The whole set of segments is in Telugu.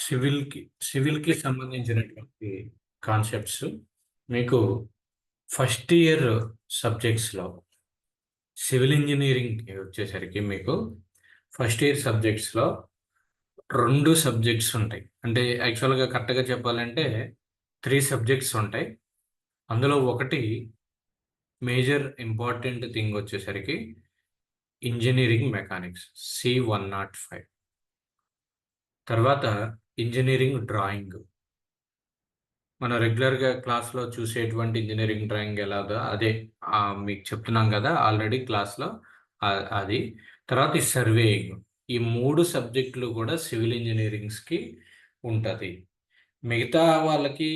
సివిల్‌కి సివిల్‌కి సంబంధించినటువంటి కాన్సెప్ట్స్ మీకు ఫస్ట్ ఇయర్ సబ్జెక్ట్స్‌లో సివిల్ ఇంజినీరింగ్‌కి వచ్చేసరికి మీకు ఫస్ట్ ఇయర్ సబ్జెక్ట్స్‌లో 2 సబ్జెక్ట్స్ ఉంటాయి. అంటే యాక్చువల్‌గా కరెక్ట్‌గా చెప్పాలంటే 3 సబ్జెక్ట్స్ ఉంటాయి. అందులో ఒకటి మేజర్ ఇంపార్టెంట్ థింగ్ వచ్చేసరికి ఇంజినీరింగ్ మెకానిక్స్ C105. తర్వాత ఇంజినీరింగ్ డ్రాయింగ్. మనం రెగ్యులర్‌గా క్లాస్‌లో చూసేటువంటి ఇంజినీరింగ్ డ్రాయింగ్ ఎలాగో అదే మీకు చెప్తున్నాం గదా! ఆల్రెడీ క్లాస్‌లో అది. తర్వాత ఈ సర్వేయింగ్. ఈ 3 సబ్జెక్టులు గూడా సివిల్ ఇంజినీరింగ్స్‌కి ఉంటది. మిగతా వాళ్ళకి,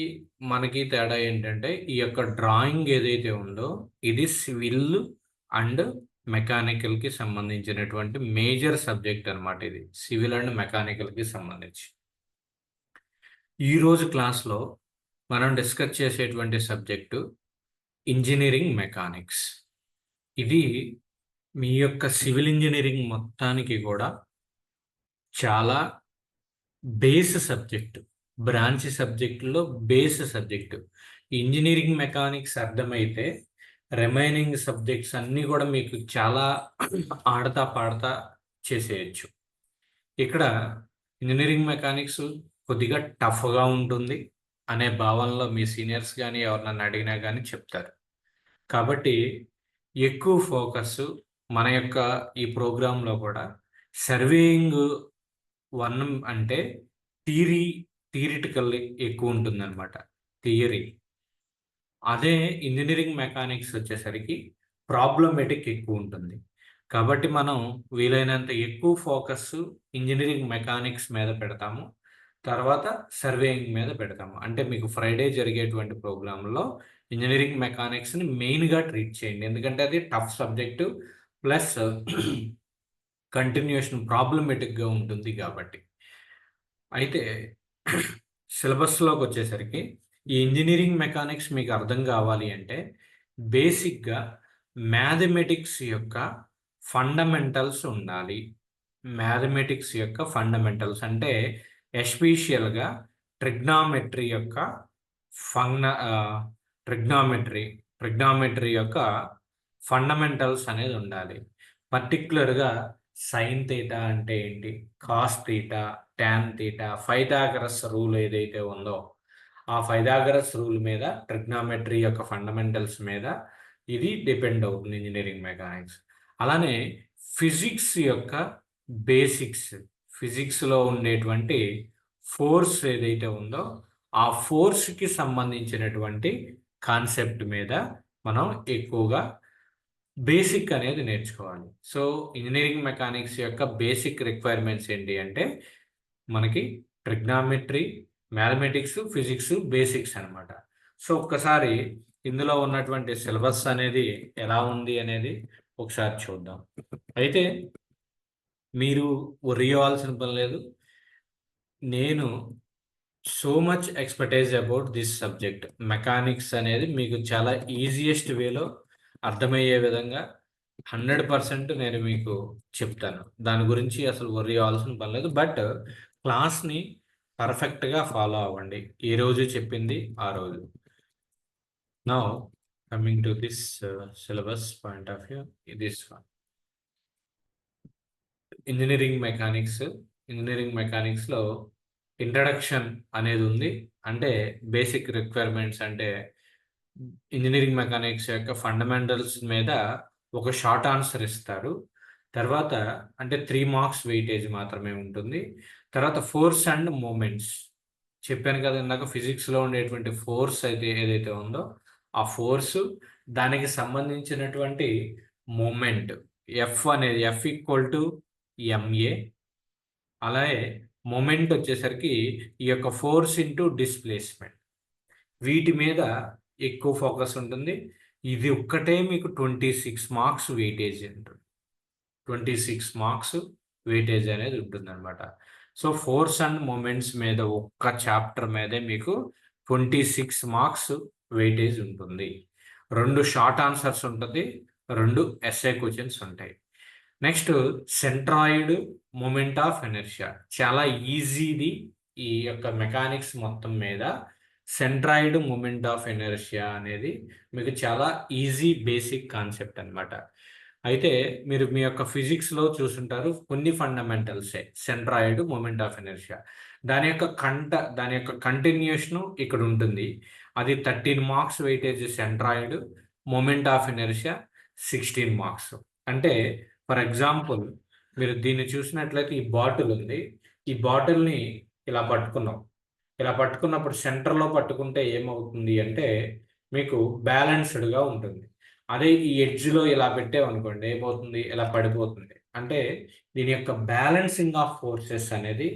మనకి తేడా ఏంటంటే, ఈ యొక్క డ్రాయింగ్ ఏదైతే ఉందో, ఇది సివిల్ అండ్ మెకానికల్‌కి సంబంధించినటువంటి మేజర్ సబ్జెక్ట్ అనమాట ఇది. సివిల్ అండ్ మెకానికల్‌కి సంబంధించి. ఈరోజు క్లాస్‌లో మనం డిస్కస్ చేసేటువంటి సబ్జెక్టు ఇంజినీరింగ్ మెకానిక్స్. ఇది మీ యొక్క సివిల్ ఇంజినీరింగ్ మొత్తానికి కూడా చాలా బేస్ సబ్జెక్టు. బ్రాంచ్ సబ్జెక్టులో బేస్ సబ్జెక్టు. ఇంజినీరింగ్ మెకానిక్స్ అర్థమైతే రిమైనింగ్ సబ్జెక్ట్స్ అన్నీ కూడా మీకు చాలా ఆడతా పాడతా చేసేయొచ్చు. ఇక్కడ ఇంజినీరింగ్ మెకానిక్స్ కొద్దిగా టఫ్‌గా ఉంటుంది అనే భావనలో మీ సీనియర్స్ గానీ, ఎవరినన్నా అడిగినా గానీ చెప్తారు. కాబట్టి ఎక్కువ ఫోకస్సు మన యొక్క ఈ ప్రోగ్రామ్‌లో కూడా సర్వేయింగ్ 1 అంటే థియరీ థియరిటికల్ ఎక్కువుంటుందనమాట. థియరీ. అదే ఇంజినీరింగ్ మెకానిక్స్ వచ్చేసరికి ప్రాబ్లమాటిక్ ఎక్కువుంటుంది. కాబట్టి మనం వీలైనంత ఎక్కువ ఫోకస్సు ఇంజినీరింగ్ మెకానిక్స్ మీద పెడతాము. తర్వాత సర్వేయింగ్ మీద పెడతాము. అంటే మీకు ఫ్రైడే జరిగేటువంటి ప్రోగ్రామ్‌లో ఇంజినీరింగ్ మెకానిక్స్‌ని మెయిన్‌గా ట్రీట్ చేయండి. ఎందుకంటే అది టఫ్ సబ్జెక్టు ప్లస్ కంటిన్యూయేషన్ ప్రాబ్లమాటిక్‌గా ఉంటుంది కాబట్టి. అయితే సిలబస్‌లోకొచ్చేసరికి ఈ ఇంజినీరింగ్ మెకానిక్స్ మీకు అర్థం కావాలి అంటే బేసిక్‌గా మ్యాథమెటిక్స్ యొక్క ఫండమెంటల్స్ ఉండాలి. మ్యాథమెటిక్స్ యొక్క ఫండమెంటల్స్ అంటే ఎస్పెషల్‌గా ట్రిగ్నామెట్రీ యొక్క ట్రిగ్నామెట్రీ ట్రిగ్నామెట్రీ యొక్క ఫండమెంటల్స్ అనేది ఉండాలి. పర్టిక్యులర్‌గా సైన్ థీటా అంటే ఏంటి? Cos theta, tan theta, Pythagoras rule ఏదైతే ఉందో, ఆ పైథాగరస్ రూల్ మీద ట్రిగ్నామెట్రీ యొక్క ఫండమెంటల్స్ మీద ఇది డిపెండ్ అవుతుంది ఇంజినీరింగ్ మెకానిక్స్. అలానే ఫిజిక్స్ యొక్క బేసిక్స్, ఫిజిక్స్‌లో ఉండేటువంటి ఫోర్స్ ఏదైతే ఉందో, ఆ ఫోర్స్‌కి సంబంధించినటువంటి కాన్సెప్ట్ మీద మనం ఎక్కువగా బేసిక్ అనేది నేర్చుకోవాలి. సో, ఇంజినీరింగ్ మెకానిక్స్ యొక్క బేసిక్ రిక్వైర్మెంట్స్ ఏంటి అంటే, మనకి ట్రిగ్నామెట్రీ, మ్యాథమెటిక్స్, ఫిజిక్స్ బేసిక్స్ అనమాట. సో, ఒక్కసారి ఇందులో ఉన్నటువంటి సిలబస్ అనేది ఎలా ఉంది అనేది ఒకసారి చూద్దాం. అయితే మీరు వర్రీ అవ్వాల్సిన పని లేదు. నేను so much expertise about this subject. Mechanics అనేది మీకు చాలా ఈజియెస్ట్ వేలో అర్థమయ్యే విధంగా 100% నేను మీకు చెప్తాను. దాని గురించి అసలు వర్రీ అవ్వాల్సిన పని లేదు. బట్ క్లాస్‌ని పర్ఫెక్ట్‌గా ఫాలో అవ్వండి. ఏ రోజు చెప్పింది ఆ రోజు. Now coming to this syllabus point of view, this one. Engineering mechanics. ఇంజినీరింగ్ మెకానిక్స్‌లో ఇంట్రడక్షన్ అనేది ఉంది. అంటే బేసిక్ రిక్వైర్మెంట్స్ అంటే ఇంజినీరింగ్ మెకానిక్స్ యొక్క ఫండమెంటల్స్ మీద ఒక షార్ట్ ఆన్సర్ ఇస్తారు. తర్వాత అంటే 3 మార్క్స్ వెయిటేజ్ మాత్రమే ఉంటుంది. తర్వాత ఫోర్స్ అండ్ మూమెంట్స్. చెప్పాను కదా ఇందాక ఫిజిక్స్‌లో ఉండేటువంటి ఫోర్స్ అయితే ఏదైతే ఉందో, ఆ ఫోర్సు దానికి సంబంధించినటువంటి మూమెంట్ ఎఫ్ అనేది ఎఫ్ ఈక్వల్ టు ఎంఏ. అలాగే మొమెంట్ వచ్చేసరికి ఈ యొక్క ఫోర్స్ ఇంటూ డిస్ప్లేస్మెంట్. వీటి మీద ఎక్కువ ఫోకస్ ఉంటుంది. ఇది ఒక్కటే మీకు 26 మార్క్స్ వెయిటేజ్ ఉంటుంది. 26 మార్క్స్ వెయిటేజ్ అనేది ఉంటుందన్నమాట. సో, ఫోర్స్ అండ్ మొమెంట్స్ మీద ఒక్క చాప్టర్ మీదే మీకు 26 మార్క్స్ వెయిటేజ్ ఉంటుంది. 2 షార్ట్ ఆన్సర్స్ ఉంటది. 2 ఎస్సే క్వెషన్స్ ఉంటాయి. Next centroid moment of inertia. చాలా ఈజీది. ఈ యొక్క మెకానిక్స్ మొత్తం మీద సెంట్రాయిడ్ మూమెంట్ ఆఫ్ ఇనర్షియా అనేది మీకు చాలా ఈజీ బేసిక్ కాన్సెప్ట్ అన్నమాట. అయితే మీరు మీ యొక్క ఫిజిక్స్లో చూసుంటారు కొన్ని ఫండమెంటల్సే సెంట్రాయిడ్ మూమెంట్ ఆఫ్ ఇనర్షియా. దాని యొక్క కంటిన్యూషన్ ఇక్కడ ఉంటుంది. అది 13 marks weightage centroid, moment of inertia 16 marks. అంటే ఫర్ ఎగ్జాంపుల్ మీరు దీన్ని చూసినట్లయితే ఈ బాటిల్ ఉంది. ఈ బాటిల్ని ఇలా పట్టుకున్నాం. ఇలా పట్టుకున్నప్పుడు సెంటర్లో పట్టుకుంటే ఏమవుతుంది అంటే మీకు బ్యాలెన్స్డ్గా ఉంటుంది. అదే ఈ ఎడ్జ్లో ఇలా పెట్టామనుకోండి ఏమవుతుంది, ఇలా పడిపోతుంది. అంటే దీని యొక్క బ్యాలెన్సింగ్ ఆఫ్ ఫోర్సెస్ అనేది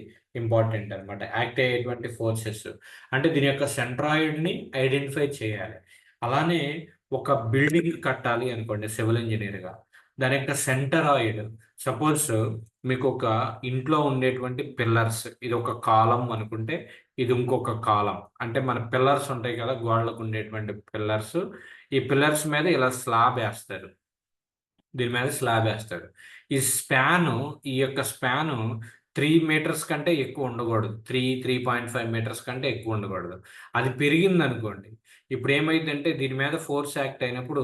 ఇంపార్టెంట్ అనమాట. యాక్ట్ అయ్యేటువంటి ఫోర్సెస్ అంటే దీని యొక్క సెంట్రాయిడ్ని ఐడెంటిఫై చేయాలి. అలానే ఒక బిల్డింగ్ కట్టాలి అనుకోండి సివిల్ ఇంజనీర్గా, దాని యొక్క సెంటరాయిడ్ సపోజ్ మీకు ఒక ఇంట్లో ఉండేటువంటి పిల్లర్స్, ఇది ఒక కాలం అనుకుంటే ఇది ఇంకొక కాలం. అంటే మన పిల్లర్స్ ఉంటాయి కదా, గోడలకు ఉండేటువంటి పిల్లర్స్. ఈ పిల్లర్స్ మీద ఇలా స్లాబ్ వేస్తారు, దీని మీద స్లాబ్ వేస్తారు. ఈ యొక్క స్పాను 3 మీటర్స్ కంటే ఎక్కువ ఉండకూడదు. 3.5 మీటర్స్ కంటే ఎక్కువ ఉండకూడదు. అది పెరిగింది అనుకోండి, ఇప్పుడు ఏమైందంటే దీని మీద ఫోర్స్ యాక్ట్ అయినప్పుడు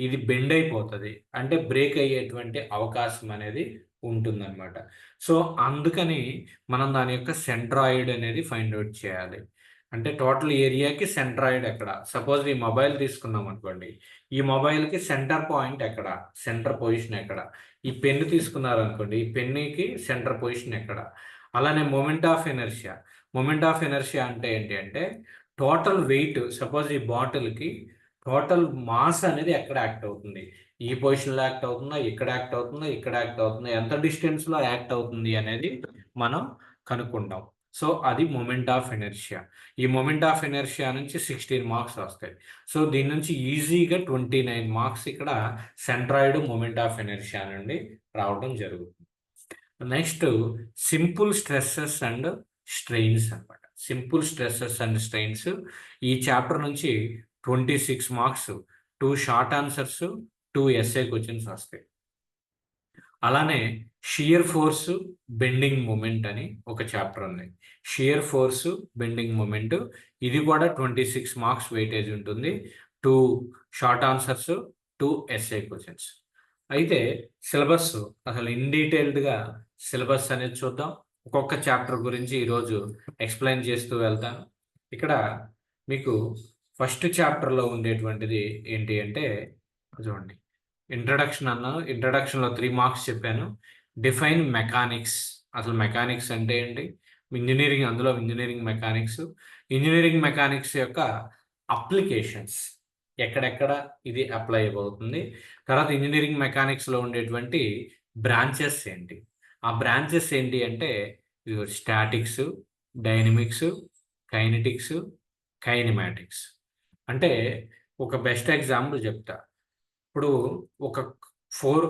ఇది బెండ్ అయిపోతుంది. అంటే బ్రేక్ అయ్యేటువంటి అవకాశం అనేది ఉంటుందన్నమాట. సో అందుకని మనం దాని యొక్క సెంట్రాయిడ్ అనేది ఫైండ్ అవుట్ చేయాలి. అంటే టోటల్ ఏరియాకి సెంట్రాయిడ్ ఎక్కడ. సపోజ్ ఈ మొబైల్ తీసుకున్నాం అనుకోండి, ఈ మొబైల్కి సెంటర్ పాయింట్ ఎక్కడ, సెంటర్ పొజిషన్ ఎక్కడ. ఈ పెన్ను తీసుకున్నారనుకోండి, ఈ పెన్నుకి సెంటర్ పొజిషన్ ఎక్కడ. అలానే మూమెంట్ ఆఫ్ ఇనర్షియా అంటే ఏంటి అంటే టోటల్ వెయిట్, సపోజ్ ఈ బాటిల్కి టోటల్ మాస్ అనేది ఎక్కడ యాక్ట్ అవుతుంది, ఈ పొజిషన్లో యాక్ట్ అవుతుందా, ఇక్కడ యాక్ట్ అవుతుందా, ఇక్కడ యాక్ట్ అవుతుందా, ఎంత డిస్టెన్స్లో యాక్ట్ అవుతుంది అనేది మనం కనుక్కుంటాం. సో అది మూమెంట్ ఆఫ్ ఇనర్షియా. ఈ మూమెంట్ ఆఫ్ ఇనర్షియా నుంచి 16 మార్క్స్ వస్తాయి. సో దీని నుంచి ఈజీగా 29 మార్క్స్ ఇక్కడ సెంట్రాయిడ్ మూమెంట్ ఆఫ్ ఇనర్షియా నుండి రావడం జరుగుతుంది. Next simple stresses and strains అనమాట. సింపుల్ స్ట్రెస్సెస్ అండ్ స్ట్రెయిన్స్ ఈ చాప్టర్ నుంచి 26 marks, 2 short answers, 2 SA questions వస్తాయి. అలానే షియర్ ఫోర్స్ బెండింగ్ మూమెంట్ అని ఒక చాప్టర్ ఉంది. షియర్ ఫోర్స్ బెండింగ్ మూమెంట్ ఇది కూడా 26 మార్క్స్ వెయిటేజ్ ఉంటుంది. 2 షార్ట్ ఆన్సర్స్, 2 ఎస్ఏ క్వశ్చన్స్. అయితే సిలబస్ అసలు ఇన్ డీటెయిల్డ్గా సిలబస్ అనేది చూద్దాం. ఒక్కొక్క చాప్టర్ గురించి ఈరోజు ఎక్స్ప్లెయిన్ చేస్తూ వెళ్తాను. ఇక్కడ మీకు ఫస్ట్ చాప్టర్లో ఉండేటువంటిది ఏంటి అంటే చూడండి, ఇంట్రడక్షన్లో 3 మార్క్స్ చెప్పాను. డిఫైన్ మెకానిక్స్, అసలు మెకానిక్స్ అంటే ఏంటి, ఇంజనీరింగ్ మెకానిక్స్ యొక్క అప్లికేషన్స్ ఎక్కడెక్కడ ఇది అప్లై అవుతుంది. తర్వాత ఇంజనీరింగ్ మెకానిక్స్లో ఉండేటువంటి బ్రాంచెస్ ఏంటి, ఆ బ్రాంచెస్ ఏంటి అంటే స్టాటిక్స్, డైనమిక్స్, కైనెటిక్స్, కైనమాటిక్స్. అంటే ఒక బెస్ట్ ఎగ్జాంపుల్ చెప్తా. ఇప్పుడు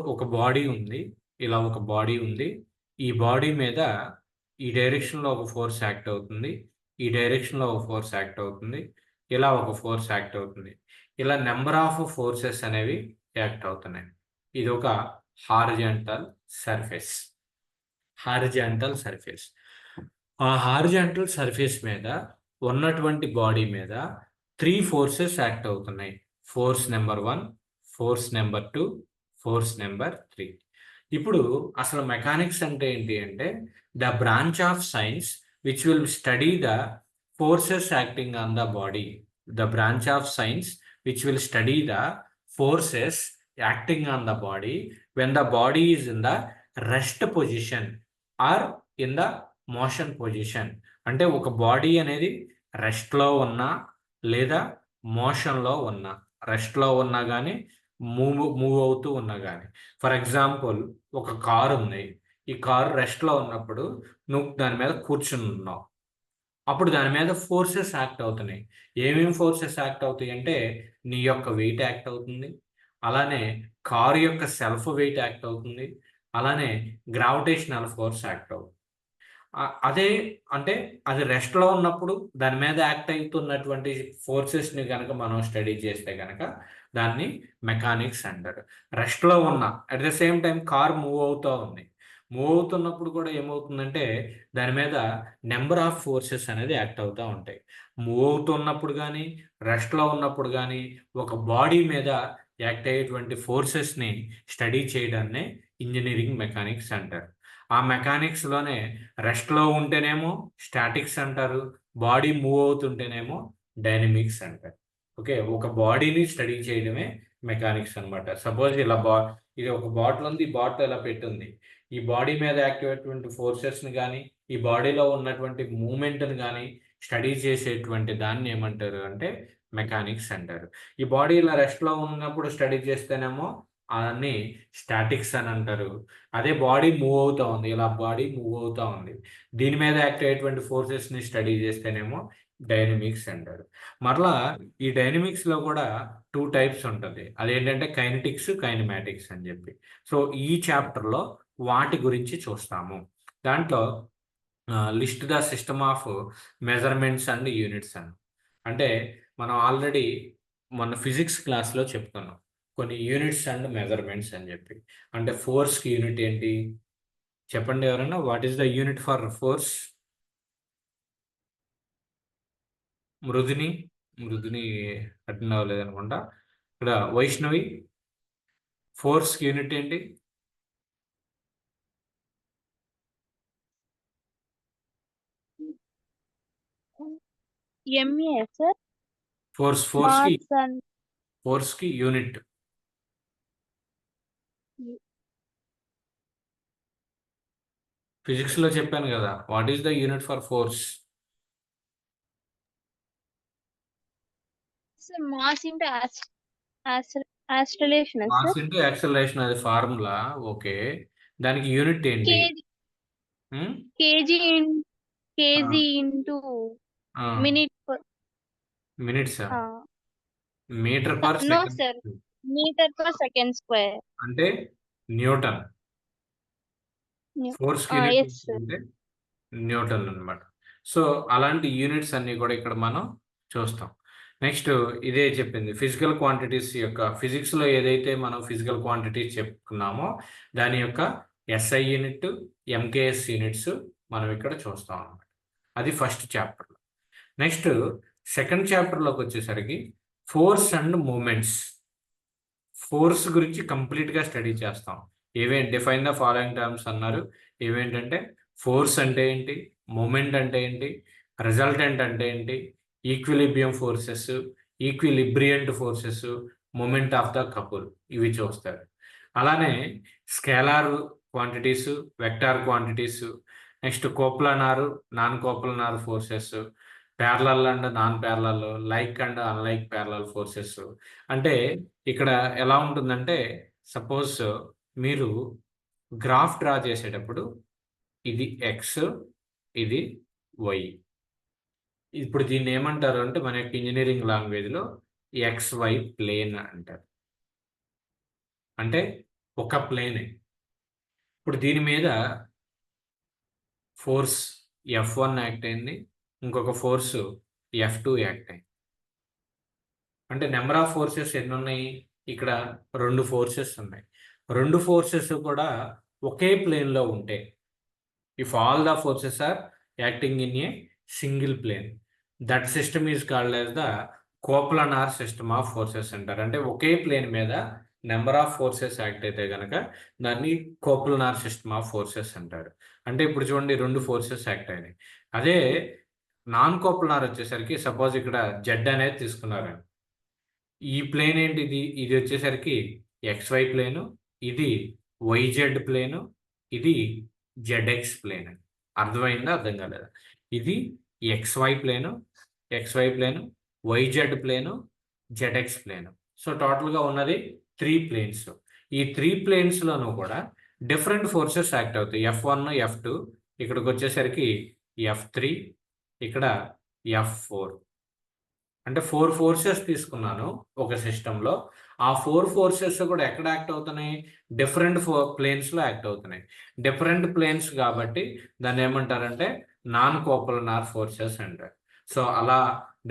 ఒక బాడీ ఉంది, ఇలా ఒక బాడీ ఉంది. ఈ బాడీ మీద ఈ డైరెక్షన్లో ఒక ఫోర్స్ యాక్ట్ అవుతుంది, ఈ డైరెక్షన్లో ఒక ఫోర్స్ యాక్ట్ అవుతుంది, ఇలా ఒక ఫోర్స్ యాక్ట్ అవుతుంది. ఇలా నెంబర్ ఆఫ్ ఫోర్సెస్ అనేవి యాక్ట్ అవుతున్నాయి. ఇది ఒక హారిజాంటల్ సర్ఫేస్. ఆ హారిజాంటల్ సర్ఫేస్ మీద ఉన్నటువంటి బాడీ మీద 3 ఫోర్సెస్ యాక్ట్ అవుతున్నాయి. Force number 1, force number 2, force number 3. ఇప్పుడు అసలు మెకానిక్స్ అంటే ఏంటి అంటే the branch of science which will study the forces acting on the body. The branch of science which will study the forces acting on the body when the body is in the rest position or in the motion position. అంటే ఒక బాడీ అనేది రెస్ట్లో ఉన్నా లేదా మోషన్లో ఉన్నా, రెస్ట్లో ఉన్నా కానీ మూవ్ అవుతూ ఉన్నా కానీ. ఫర్ ఎగ్జాంపుల్ ఒక కారు ఉంది, ఈ కారు రెస్ట్లో ఉన్నప్పుడు నువ్వు దాని మీద కూర్చుని ఉన్నావు, అప్పుడు దాని మీద ఫోర్సెస్ యాక్ట్ అవుతున్నాయి. ఏమేమి ఫోర్సెస్ యాక్ట్ అవుతాయి అంటే నీ యొక్క వెయిట్ యాక్ట్ అవుతుంది, అలానే కారు యొక్క సెల్ఫ్ వెయిట్ యాక్ట్ అవుతుంది, అలానే గ్రావిటేషనల్ ఫోర్స్ యాక్ట్ అవుతుంది. అదే అంటే అది రెస్ట్లో ఉన్నప్పుడు దాని మీద యాక్ట్ అవుతున్నటువంటి ఫోర్సెస్ని కనుక మనం స్టడీ చేస్తే కనుక దాన్ని మెకానిక్స్ అంటారు. రెస్ట్లో ఉన్న at the same time car move అవుతూ ఉంది, మూవ్ అవుతున్నప్పుడు కూడా ఏమవుతుందంటే దాని మీద నెంబర్ ఆఫ్ ఫోర్సెస్ అనేది యాక్ట్ అవుతూ ఉంటాయి. మూవ్ అవుతున్నప్పుడు కానీ రెస్ట్లో ఉన్నప్పుడు కానీ ఒక బాడీ మీద యాక్ట్ అయ్యేటువంటి ఫోర్సెస్ని స్టడీ చేయడాన్నే ఇంజనీరింగ్ మెకానిక్స్ అంటారు. ఆ మెకానిక్స్లోనే రెస్ట్లో ఉంటేనేమో స్టాటిక్స్ అంటారు, బాడీ మూవ్ అవుతుంటేనేమో డైనమిక్స్ అంటారు. ఓకే, ఒక బాడీని స్టడీ చేయడమే మెకానిక్స్ అనమాట. సపోజ్ ఇలా ఇది ఒక బాటిల్ ఉంది, ఈ బాటిల్ ఇలా పెట్టుంది. ఈ బాడీ మీద యాక్ట్ అయ్యేటువంటి ఫోర్సెస్ని కానీ ఈ బాడీలో ఉన్నటువంటి మూమెంట్ని కానీ స్టడీ చేసేటువంటి దాన్ని ఏమంటారు అంటే మెకానిక్స్ అంటారు. ఈ బాడీ ఇలా రెస్ట్లో ఉన్నప్పుడు స్టడీ చేస్తేనేమో అన్ని స్టాటిక్స్ అని అంటారు. అదే బాడీ మూవ్ అవుతూ ఉంది, ఇలా బాడీ మూవ్ అవుతూ ఉంది, దీని మీద యాక్ట్ అయ్యేటువంటి ఫోర్సెస్ని స్టడీ చేస్తేనేమో డైనమిక్స్ అంటారు. మరలా ఈ డైనమిక్స్లో కూడా 2 టైప్స్ ఉంటుంది. అదేంటంటే కైనెటిక్స్, కైనమాటిక్స్ అని చెప్పి. సో ఈ చాప్టర్లో వాటి గురించి చూస్తాము. దాంట్లో list the system of measurements and units అని, అంటే మనం ఆల్రెడీ మొన్న ఫిజిక్స్ క్లాస్లో చెప్పుకున్నాం కొన్ని యూనిట్స్ అండ్ మెజర్మెంట్స్ అని చెప్పి. అంటే ఫోర్స్కి యూనిట్ ఏంటి చెప్పండి ఎవరైనా, what is the unit for force? మృదుని అటెండ్ అవ్వలేదు అనుకుంటా. ఇక్కడ వైష్ణవి, ఫోర్స్కి యూనిట్ ఏంటి? MA sir. ఫోర్స్కి మాస్ అండ్ ఫోర్స్కి యూనిట్ ఫిజిక్స్లో చెప్పాను కదా, what is the unit for force? Mass into acceleration mass sir. Into acceleration, అది ఫార్ములా. ఓకే, దానికి యూనిట్ ఏంటి? Um? KG into uh, minute. మినిట్సా? Metre per no second sir, metre per second square. అంటే న్యూటన్. ఫోర్స్కి యూనిట్ ఎస్ సార్. అంటే న్యూటన్ అన్నమాట. సో అలాంటి యూనిట్స్ అన్ని కూడా ఇక్కడ మనం చూస్తాం. నెక్స్ట్ ఇదే చెప్పింది ఫిజికల్ క్వాంటిటీస్ యొక్క, ఫిజిక్స్లో ఏదైతే మనం ఫిజికల్ క్వాంటిటీస్ చెప్పుకున్నామో దాని యొక్క ఎస్ఐ యూనిట్, ఎంకేఎస్ యూనిట్స్ మనం ఇక్కడ చూస్తాం అన్నమాట. అది ఫస్ట్ చాప్టర్లో. నెక్స్ట్ సెకండ్ చాప్టర్లోకి వచ్చేసరికి ఫోర్స్ అండ్ మూమెంట్స్. ఫోర్స్ గురించి కంప్లీట్గా స్టడీ చేస్తాం. డిఫైన్ ద ఫాలోయింగ్ టర్మ్స్ అన్నారు. ఏవేంటంటే ఫోర్స్ అంటే ఏంటి, మూమెంట్ అంటే ఏంటి, రిజల్టెంట్ అంటే ఏంటి, equilibrium forces, equilibrant forces, moment of the couple, ఇవి చూస్తారు. అలానే scalar quantities, vector quantities, next coplanar, non coplanar forces, parallel and non parallel, like and unlike parallel forces. అంటే ఇక్కడ ఎలా ఉంటుందంటే సపోజ్ మీరు గ్రాఫ్ డ్రా చేసేటప్పుడు ఇది ఎక్స్, ఇది వై. ఇప్పుడు దీన్ని ఏమంటారు అంటే మన యొక్క ఇంజనీరింగ్ లాంగ్వేజ్లో XY ప్లేన్ అంటారు. అంటే ఒక ప్లేనే. ఇప్పుడు దీని మీద ఫోర్స్ F1 యాక్ట్ అయింది, ఇంకొక ఫోర్స్ F2 యాక్ట్ అయింది. అంటే నెంబర్ ఆఫ్ ఫోర్సెస్ ఎన్ని ఉన్నాయి? ఇక్కడ 2 ఫోర్సెస్ ఉన్నాయి. 2 ఫోర్సెస్ కూడా ఒకే ప్లేన్లో ఉంటే, if all the forces are acting in a single plane, that system is called as the coplanar system of forces అంటారు. అంటే ఒకే ప్లేన్ మీద నెంబర్ ఆఫ్ ఫోర్సెస్ యాక్ట్ అయితే కనుక దాన్ని కోప్లనార్ సిస్టమ్ ఆఫ్ ఫోర్సెస్ అంటారు. అంటే ఇప్పుడు చూడండి 2 ఫోర్సెస్ యాక్ట్ అయినాయి. అదే నాన్ కోప్లనార్ వచ్చేసరికి సపోజ్ ఇక్కడ జెడ్ అనేది తీసుకున్నారు. ఈ ప్లేన్ ఏంటి, ఇది వచ్చేసరికి XY ప్లేను, ఇది YZ ప్లేను, ఇది ZX ప్లేన్. అర్థమైందా, అర్థం కాలేదా? ఇది XY plain, YZ plain, ZX plain. So టోటల్గా ఉన్నది 3 ప్లేన్స్. ఈ 3 ప్లేన్స్లోనూ కూడా డిఫరెంట్ ఫోర్సెస్ యాక్ట్ అవుతాయి. F1, F2, ఇక్కడికి వచ్చేసరికి F3, ఇక్కడ F4. అంటే 4 ఫోర్సెస్ తీసుకున్నాను ఒక సిస్టంలో. ఆ 4 ఫోర్సెస్ కూడా ఎక్కడ యాక్ట్ అవుతున్నాయి? డిఫరెంట్ ప్లేన్స్లో యాక్ట్ అవుతున్నాయి. డిఫరెంట్ ప్లేన్స్ కాబట్టి దాన్ని ఏమంటారంటే నాన్ కోప్లనార్ ఫోర్సెస్ అంటారు. సో అలా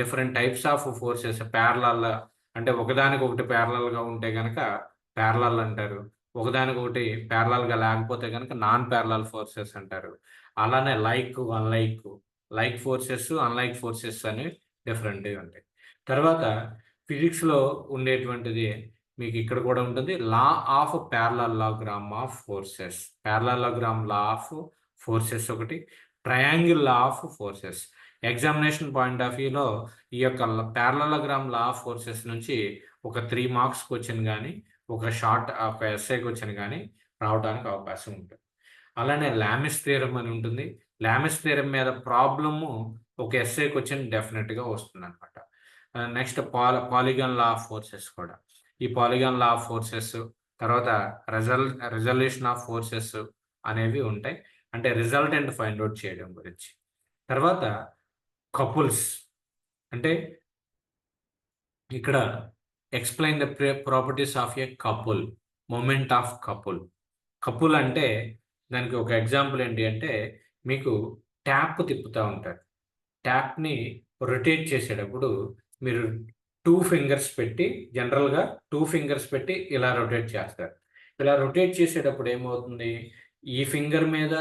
different types of forces parallel, అంటే ఒకదానికి ఒకటి ప్యారలల్గా ఉంటే కనుక ప్యారలల్ అంటారు. ఒకదానికొకటి ప్యారలల్గా లేకపోతే కనుక నాన్ ప్యారలల్ ఫోర్సెస్ అంటారు. అలానే లైక్ ఫోర్సెస్ అన్లైక్ ఫోర్సెస్ అనేవి డిఫరెంట్గా ఉంటాయి. తర్వాత ఫిజిక్స్లో ఉండేటువంటిది మీకు ఇక్కడ కూడా ఉంటుంది, law of parallelogram of forces. Parallelogram law of forces ఒకటి, triangle law of forces. Examination point of వ్యూలో ఈ యొక్క ప్యారలలోగ్రామ్ లా ఆఫ్ ఫోర్సెస్ నుంచి ఒక 3 మార్క్స్ క్వశ్చన్ కానీ ఒక ఎస్ఏ క్వశ్చన్ కానీ రావడానికి అవకాశం ఉంటుంది. అలానే లామిస్ థియరం అని ఉంటుంది. లామిస్ థియరం మీద ప్రాబ్లము ఒక ఎస్ఏ క్వశ్చన్ డెఫినెట్గా వస్తుంది అనమాట. Next polygon law of forces కూడా. ఈ పాలిగాన్ లా ఆఫ్ ఫోర్సెస్ తర్వాత రిజల్యూషన్ ఆఫ్ ఫోర్సెస్ అనేవి ఉంటాయి, అంటే రిజల్టెంట్ ఫైండ్ అవుట్ చేయడం గురించి. తర్వాత కపుల్స్ అంటే ఇక్కడ explain the properties of a couple, moment of couple అంటే దానికి ఒక ఎగ్జాంపుల్ ఏంటి అంటే మీకు ట్యాప్ తిప్పుతూ ఉంటారు. ట్యాప్ని రొటేట్ చేసేటప్పుడు మీరు 2 ఫింగర్స్ పెట్టి జనరల్గా 2 ఫింగర్స్ పెట్టి ఇలా రొటేట్ చేస్తారు. ఇలా రొటేట్ చేసేటప్పుడు ఏమవుతుంది, ఈ ఫింగర్ మీద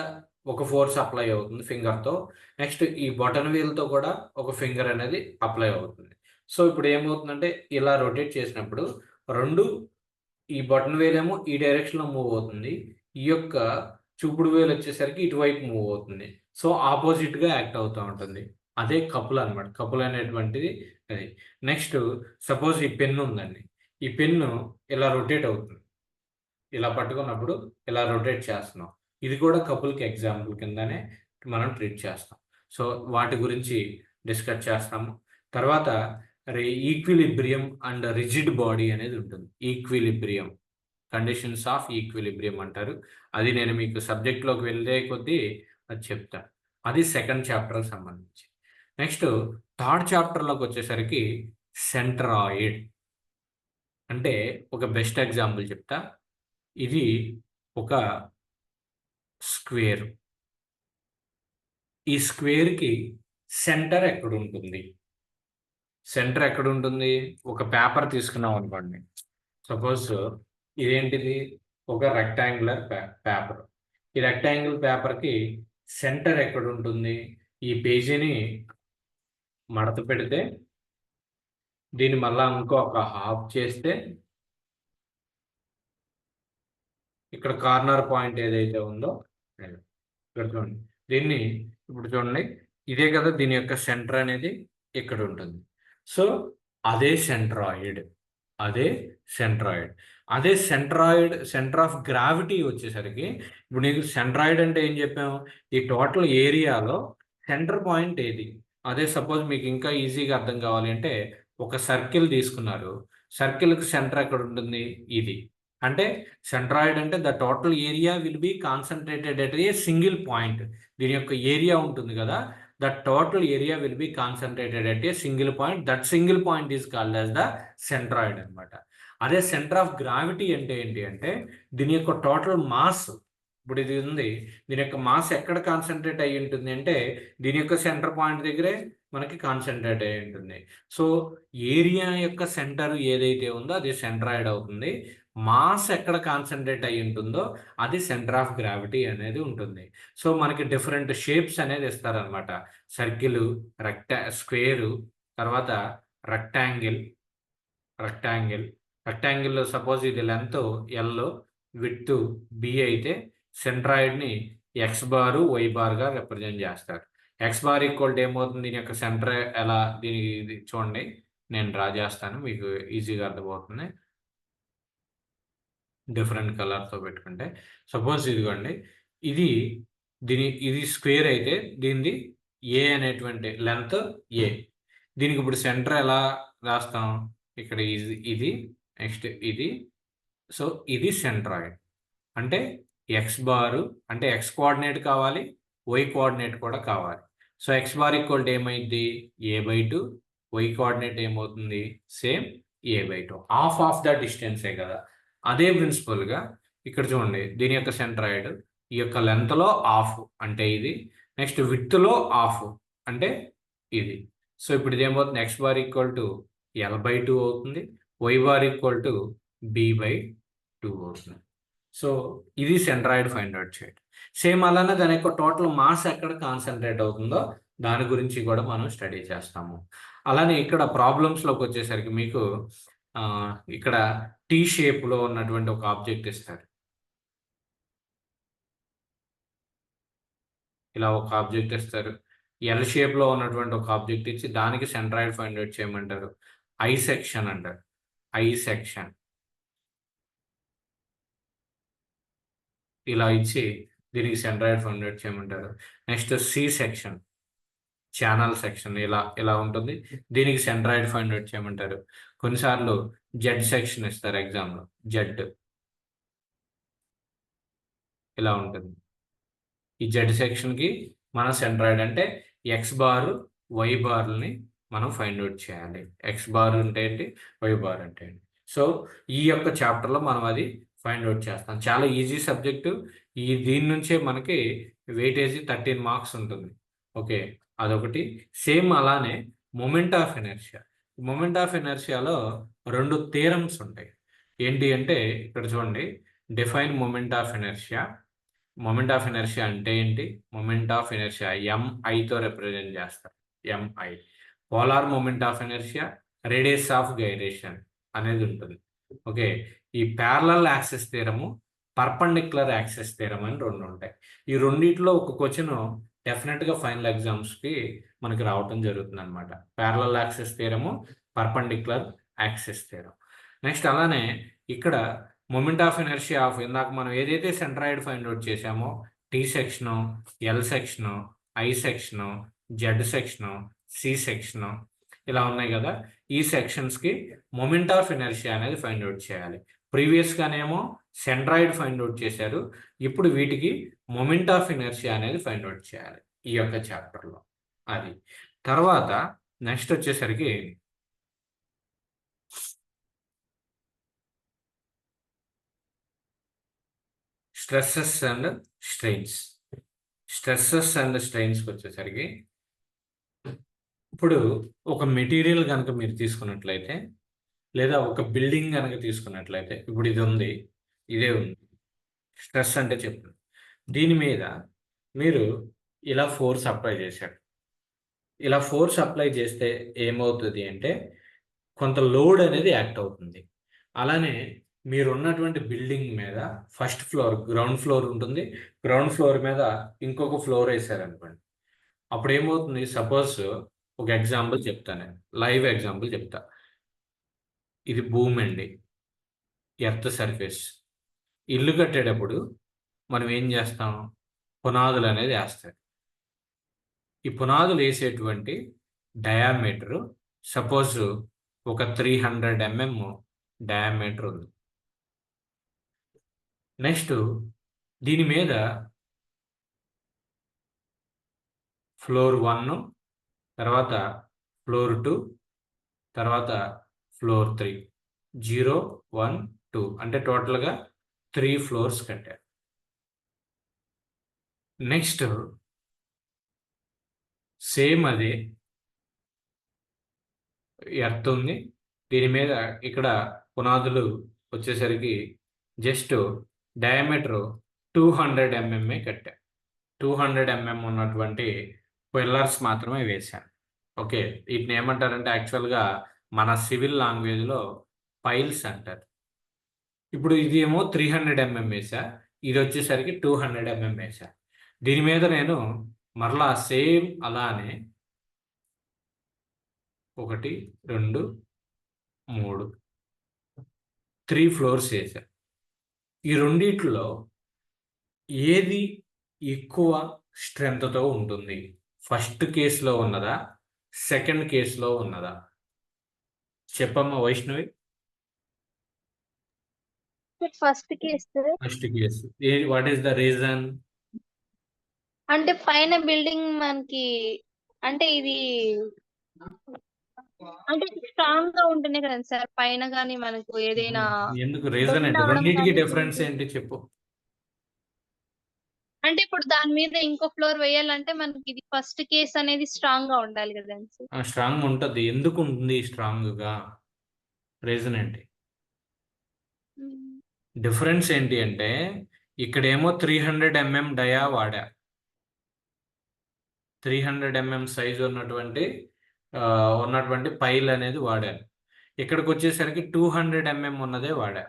ఒక ఫోర్స్ అప్లై అవుతుంది ఫింగర్తో, నెక్స్ట్ ఈ బటన్ వీల్తో కూడా ఒక ఫింగర్ అనేది అప్లై అవుతుంది. సో ఇప్పుడు ఏమవుతుందంటే ఇలా రొటేట్ చేసినప్పుడు ఈ బటన్ వేల్ ఏమో ఈ డైరెక్షన్లో మూవ్ అవుతుంది, ఈ యొక్క చూపుడు వేలు వచ్చేసరికి ఇటువైపు మూవ్ అవుతుంది. సో ఆపోజిట్గా యాక్ట్ అవుతూ ఉంటుంది. అదే కపుల్ అనమాట. కపుల్ అనేటువంటిది అది. నెక్స్ట్ సపోజ్ ఈ పెన్ను ఉందండి, ఈ పెన్ను ఇలా రొటేట్ అవుతుంది, ఇలా పట్టుకున్నప్పుడు ఇలా రొటేట్ చేస్తున్నాం. ఇది కూడా కపుల్కి ఎగ్జాంపుల్ కిందనే మనం ట్రీట్ చేస్తాం. సో వాటి గురించి డిస్కస్ చేస్తాము. తర్వాత ఈక్విలిబ్రియం అండ్ రిజిడ్ బాడీ అనేది ఉంటుంది. ఈక్విలిబ్రియం, కండిషన్స్ ఆఫ్ ఈక్విలిబ్రియం అంటారు. అది నేను మీకు సబ్జెక్ట్లోకి వెళ్ళే కొద్దీ అది చెప్తాను. అది సెకండ్ చాప్టర్కి సంబంధించి. నెక్స్ట్ థర్డ్ చాప్టర్లోకి వచ్చేసరికి సెంట్రాయిడ్ అంటే ఒక బెస్ట్ ఎగ్జాంపుల్ చెప్తా. ఇది ఒక స్క్వేర్. ఈ స్క్వేర్కి సెంటర్ ఎక్కడుంటుంది? సెంటర్ ఎక్కడుంటుంది? ఒక పేపర్ తీసుకున్నాం అనుకోండి. సపోజ్ ఇదేంటిది? ఒక రెక్టాంగులర్ పేపర్. ఈ రెక్టాంగిల్ పేపర్కి సెంటర్ ఎక్కడుంటుంది? ఈ పేజీని మడత పెడితే దీన్ని మళ్ళా ఇంకొక హాఫ్ చేస్తే ఇక్కడ కార్నర్ పాయింట్ ఏదైతే ఉందో ఇక్కడ చూడండి. దీన్ని ఇప్పుడు చూడండి, ఇదే కదా దీని యొక్క సెంటర్ అనేది ఇక్కడ ఉంటుంది. సో అదే సెంట్రాయిడ్. సెంటర్ ఆఫ్ గ్రావిటీ వచ్చేసరికి ఇప్పుడు నీకు సెంట్రాయిడ్ అంటే ఏం చెప్పాము, ఈ టోటల్ ఏరియాలో సెంటర్ పాయింట్ ఏది? అదే సపోజ్ మీకు ఇంకా ఈజీగా అర్థం కావాలి అంటే ఒక సర్కిల్ తీసుకున్నారు, సర్కిల్కి సెంటర్ ఎక్కడ ఉంటుంది? ఇది. అంటే సెంట్రాయిడ్ అంటే the total area will be concentrated at a single point. దీని యొక్క ఏరియా ఉంటుంది కదా, the total area will be concentrated at a single point. That single point is called as the centroid అనమాట. అదే సెంటర్ ఆఫ్ గ్రావిటీ అంటే ఏంటి అంటే దీని యొక్క టోటల్ మాస్. ఇప్పుడు ఇది ఉంది, దీని యొక్క మాస్ ఎక్కడ కాన్సన్ట్రేట్ అయ్యి ఉంటుంది అంటే దీని యొక్క సెంటర్ పాయింట్ దగ్గరే మనకి కాన్సన్ట్రేట్ అయ్యి ఉంటుంది. సో ఏరియా యొక్క సెంటర్ ఏదైతే ఉందో అది సెంట్రాయిడ్ అవుతుంది. మాస్ ఎక్కడ కాన్సన్ట్రేట్ అయ్యి ఉంటుందో అది సెంటర్ ఆఫ్ గ్రావిటీ అనేది ఉంటుంది. సో మనకి డిఫరెంట్ షేప్స్ అనేది ఇస్తారనమాట. సర్కిల్, స్క్వేరు, తర్వాత రెక్టాంగిల్ సపోజ్ ఇది లెంత్ ఎల్, విడ్త్ బి అయితే సెంట్రాయిడ్ని ఎక్స్ బారు వై బార్గా రిప్రజెంట్ చేస్తారు. ఎక్స్ బార్ ఈక్వల్ టు ఏమవుతుంది, దీని యొక్క సెంటర్ ఎలా ఇది చూడండి, నేను డ్రా చేస్తాను మీకు ఈజీగా అర్థమవుతుంది. డిఫరెంట్ కలర్తో పెట్టుకుంటే సపోజ్ ఇదిగోండి, ఇది స్క్వేర్ అయితే దీనిది ఏ అనేటువంటి లెంత్ ఏ. దీనికి ఇప్పుడు సెంటర్ ఎలా రాస్తాం, ఇక్కడ ఇది నెక్స్ట్ ఇది. సో ఇది సెంట్రాయిడ్. అంటే ఎక్స్ బారు అంటే ఎక్స్ కోఆర్డినేట్ కావాలి, వై కోఆర్డినేట్ కూడా కావాలి. So X bar equal to ఏమైంది, a/2, వై కోఆర్డినేట్ ఏమవుతుంది, సేమ్ a/2. హాఫ్ ద డిస్టెన్సే కదా. అదే ప్రిన్సిపల్గా ఇక్కడ చూడండి, దీని యొక్క సెంట్రాయిడ్ ఈ యొక్క లెంత్లో హాఫ్ అంటే ఇది, నెక్స్ట్ విడ్త్లో హాఫ్ అంటే ఇది. సో ఇప్పుడు ఇది ఏమవుతుంది, X bar equal to l/2 అవుతుంది, why bar equal to b/2 అవుతుంది. సో ఇది సెంట్రాయిడ్ ఫైండ్ అవుట్ చేయడం. సేమ్ అలానే దాని యొక్క టోటల్ మాస్ ఎక్కడ కాన్సన్ట్రేట్ అవుతుందో దాని గురించి కూడా మనం స్టడీ చేస్తాము. అలానే ఇక్కడ ప్రాబ్లమ్స్లోకి వచ్చేసరికి మీకు ఇక్కడ టీ షేప్లో ఉన్నటువంటి ఒక ఆబ్జెక్ట్ ఇస్తారు. ఇలా ఒక ఆబ్జెక్ట్ ఇస్తారు. ఎల్ షేప్లో ఉన్నటువంటి ఒక ఆబ్జెక్ట్ ఇచ్చి దానికి సెంట్రాయిడ్ ఫైండ్ అవుట్ చేయమంటారు. ఐ సెక్షన్ అంటారు. ఐ సెక్షన్ ఇలా ఇచ్చి దీనికి సెంట్రాయిడ్ ఫైండ్ అవుట్ చేయమంటారు. Next C section, channel section ఇలా ఉంటుంది. దీనికి సెంట్రాయిడ్ ఫైండ్ అవుట్ చేయమంటారు. కొన్నిసార్లు జెడ్ సెక్షన్ ఇస్తారు ఎగ్జామ్లో. జెడ్ ఇలా ఉంటుంది. ఈ జెడ్ సెక్షన్కి మనం సెంట్రాయిడ్ అంటే ఎక్స్ బార్ వై బార్ని మనం ఫైండ్ అవుట్ చేయాలి. ఎక్స్ బార్ అంటే ఏంటి, వై బార్ అంటే ఏంటి. సో ఈ యొక్క చాప్టర్లో మనం అది ఫైండ్ అవుట్ చేస్తాం. చాలా ఈజీ సబ్జెక్టు. దీని నుంచే మనకి వెయిటేజీ 13 మార్క్స్ ఉంటుంది. ఓకే, అదొకటి. సేమ్ అలానే moment of inertia. Moment of ఇనర్షియాలో 2 థీరమ్స్ ఉంటాయి. ఏంటి అంటే ఇక్కడ చూడండి, define moment of inertia. Moment of inertia అంటే ఏంటి? మొమెంట్ ఆఫ్ ఇనర్షియా ఎంఐతో రిప్రజెంట్ చేస్తారు. MI. Polar moment of inertia, radius of gyration అనేది ఉంటుంది. ఓకే, ఈ parallel axis theorem, perpendicular axis theorem అని 2 ఉంటాయి. ఈ రెండిట్లో ఒక క్వశ్చన్ డెఫినెట్గా ఫైనల్ ఎగ్జామ్స్కి మనకి రావటం జరుగుతుంది అనమాట. Parallel axis theorem, perpendicular axis theorem. Next అలానే ఇక్కడ మొమెంట్ ఆఫ్ ఇనర్షియా ఆఫ్ ఇందాక మనం ఏదైతే సెంట్రాయిడ్ ఫైండ్ అవుట్ చేసామో T section, L section, I section, Z section, C section ఇలా ఉన్నాయి కదా. ఈ సెక్షన్స్కి మొమెంట్ ఆఫ్ ఇనర్షియా అనేది ఫైండ్ అవుట్ చేయాలి. ప్రీవియస్గానేమో సెంట్రాయిడ్ ఫైండ్ అవుట్ చేశారు. ఇప్పుడు వీటికి మొమెంట్ ఆఫ్ ఇనర్షియా అనేది ఫైండ్ అవుట్ చేయాలి ఈ యొక్క చాప్టర్లో. అది తర్వాత నెక్స్ట్ వచ్చేసరికి stresses and strains. Stresses and స్ట్రెయిన్స్కి వచ్చేసరికి ఇప్పుడు ఒక మెటీరియల్ కనుక మీరు తీసుకున్నట్లయితే, లేదా ఒక బిల్డింగ్ కనుక తీసుకున్నట్లయితే, ఇప్పుడు ఇది ఉంది, ఇదే ఉంది. స్ట్రెస్ అంటే చెప్పండి. దీని మీద మీరు ఇలా ఫోర్స్ అప్లై చేశారు. ఇలా ఫోర్స్ అప్లై చేస్తే ఏమవుతుంది అంటే కొంత లోడ్ అనేది యాక్ట్ అవుతుంది. అలానే మీరు ఉన్నటువంటి బిల్డింగ్ మీద ఫస్ట్ ఫ్లోర్, గ్రౌండ్ ఫ్లోర్ ఉంటుంది. గ్రౌండ్ ఫ్లోర్ మీద ఇంకొక ఫ్లోర్ వేసారనుకోండి. అప్పుడు ఏమవుతుంది, సపోజ్ ఒక ఎగ్జాంపుల్ చెప్తాను, లైవ్ ఎగ్జాంపుల్ చెప్తా. ఇది భూమి అండి, ఎర్త్ సర్ఫేస్. ఇల్లు కట్టేటప్పుడు మనం ఏం చేస్తాం, పునాదులు అనేది వేస్తాం. ఈ పునాదులు వేసేటువంటి డయామీటరు సపోజ్ ఒక 300 mm డయామీటర్ ఉంది. నెక్స్ట్ దీని మీద ఫ్లోర్ 1, తర్వాత ఫ్లోర్ 2, తర్వాత ఫ్లోర్ 3, 0, 1, 2 అంటే టోటల్గా 3 ఫ్లోర్స్ కట్టారు. నెక్స్ట్ సేమ్ అదే ఎర్త్ ఉంది. దీని మీద ఇక్కడ పునాదులు వచ్చేసరికి జస్ట్ డయామీటర్ 200 mm కట్టారు. 200 mm ఉన్నటువంటి పిల్లర్స్ మాత్రమే వేశాను. ఓకే, వీటిని ఏమంటారంటే యాక్చువల్గా మన సివిల్ లాంగ్వేజ్లో పైల్స్ అంటారు. ఇప్పుడు ఇది ఏమో 300 mm వేసా, ఇది వచ్చేసరికి 200 mm వేసా. దీని మీద నేను మరలా సేమ్ అలానే 1, 2, 3, 3 ఫ్లోర్స్ వేసా. ఈ రెండిట్లో ఏది ఎక్కువ స్ట్రెంగ్త్తో ఉంటుంది? ఫస్ట్ కేసులో ఉన్నదా, సెకండ్ కేసులో ఉన్నదా? చెప్పమ్మా Vaishnavi. First case first case. What is the reason? అంటే పైన బిల్డింగ్ మనకి అంటే ఇది అంటే స్ట్రాంగ్ గా ఉంటేనే కదా సార్ పైన గానీ మనకు ఏదైనా ఎందుకు రీజన్ ఏంటి? అవడం రెండింటికి కానీ డిఫరెన్స్ ఏంటి చెప్పు. అంటే ఇప్పుడు దాని మీద ఇంకో ఫ్లోర్ వేయాలంటే మనకి ఇది ఫస్ట్ కేస్ అనేది స్ట్రాంగ్ గా ఉండాలి కదా సార్. స్ట్రాంగ్ ఉంటుంది. ఎందుకు ఉంటుంది స్ట్రాంగ్ గా? రీజన్ ఏంటి? డిఫరెన్స్ ఏంటి అంటే ఇక్కడేమో 300 mm డయా వాడా, 300 mm సైజ్ ఉన్నటువంటి పైల్ అనేది వాడాను. ఇక్కడికి వచ్చేసరికి 200 mm ఉన్నదే వాడా.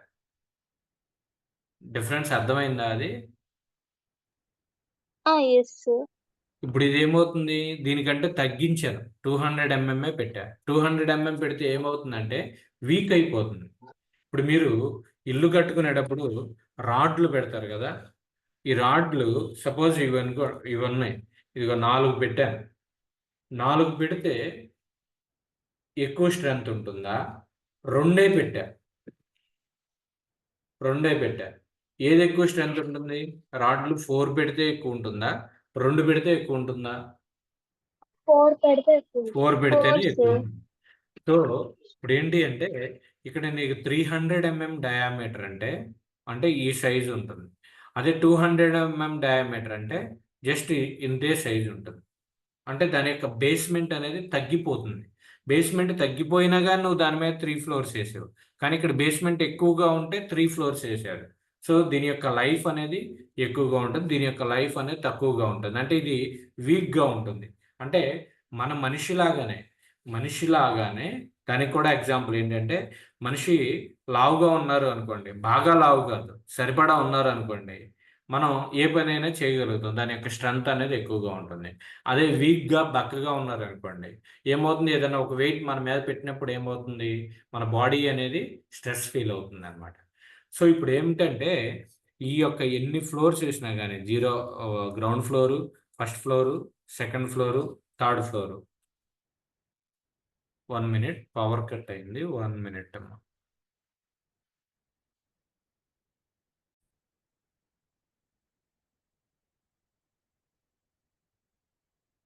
డిఫరెన్స్ అర్థమైందా అది? Yes sir. ఇప్పుడు ఇది ఏమవుతుంది, దీనికంటే తగ్గించాను, 200 mm పెట్టా. 200 mm పెడితే ఏమవుతుందంటే వీక్ అయిపోతుంది. ఇప్పుడు మీరు ఇల్లు కట్టుకునేటప్పుడు రాడ్లు పెడతారు కదా, ఈ రాడ్లు సపోజ్ ఇవన్నీ ఇదిగో 4 పెట్టాను. 4 పెడితే ఎక్కువ స్ట్రెంత్ ఉంటుందా? రెండే పెట్టా. ఏది ఎక్కువ స్ట్రెంత్ ఉంటుంది? రాడ్లు 4 పెడితే ఎక్కువ ఉంటుందా, 2 పెడితే ఎక్కువ ఉంటుందా? 4 పెడితే 4 పెడితేనే 4 ఎక్కువ సార్. ఉంటుంది. సో ఇప్పుడు ఏంటి అంటే ఇక్కడ నీకు 300 mm డయామీటర్ అంటే ఈ సైజు ఉంటుంది. అదే 200 mm డయామీటర్ అంటే జస్ట్ ఇంతే సైజు ఉంటుంది. అంటే దాని యొక్క బేస్మెంట్ అనేది తగ్గిపోతుంది. బేస్మెంట్ తగ్గిపోయినా కానీ నువ్వు దాని మీద 3 ఫ్లోర్స్ వేసావు, కానీ ఇక్కడ బేస్మెంట్ ఎక్కువగా ఉంటే 3 ఫ్లోర్స్ వేసాడు. సో దీని యొక్క లైఫ్ అనేది ఎక్కువగా ఉంటుంది, దీని యొక్క లైఫ్ అనేది తక్కువగా ఉంటుంది. అంటే ఇది వీక్గా ఉంటుంది. అంటే మన మనిషిలాగానే దానికి కూడా ఎగ్జాంపుల్ ఏంటంటే మనిషి లావుగా ఉన్నారు అనుకోండి, బాగా లావు కాదు, సరిపడా ఉన్నారు అనుకోండి, మనం ఏ పనైనా చేయగలుగుతాం, దాని యొక్క స్ట్రెంత్ అనేది ఎక్కువగా ఉంటుంది. అదే వీక్గా బక్కగా ఉన్నారు అనుకోండి, ఏమవుతుంది, ఏదైనా ఒక వెయిట్ మన మీద పెట్టినప్పుడు ఏమవుతుంది, మన బాడీ అనేది స్ట్రెస్ ఫీల్ అవుతుంది అనమాట. సో ఇప్పుడు ఏమిటంటే ఈ యొక్క ఎన్ని ఫ్లోర్స్ వేసినా కానీ ground floor, first floor, second floor, third floor. 1 minute power cut అయింది, 1 minute అమ్మా.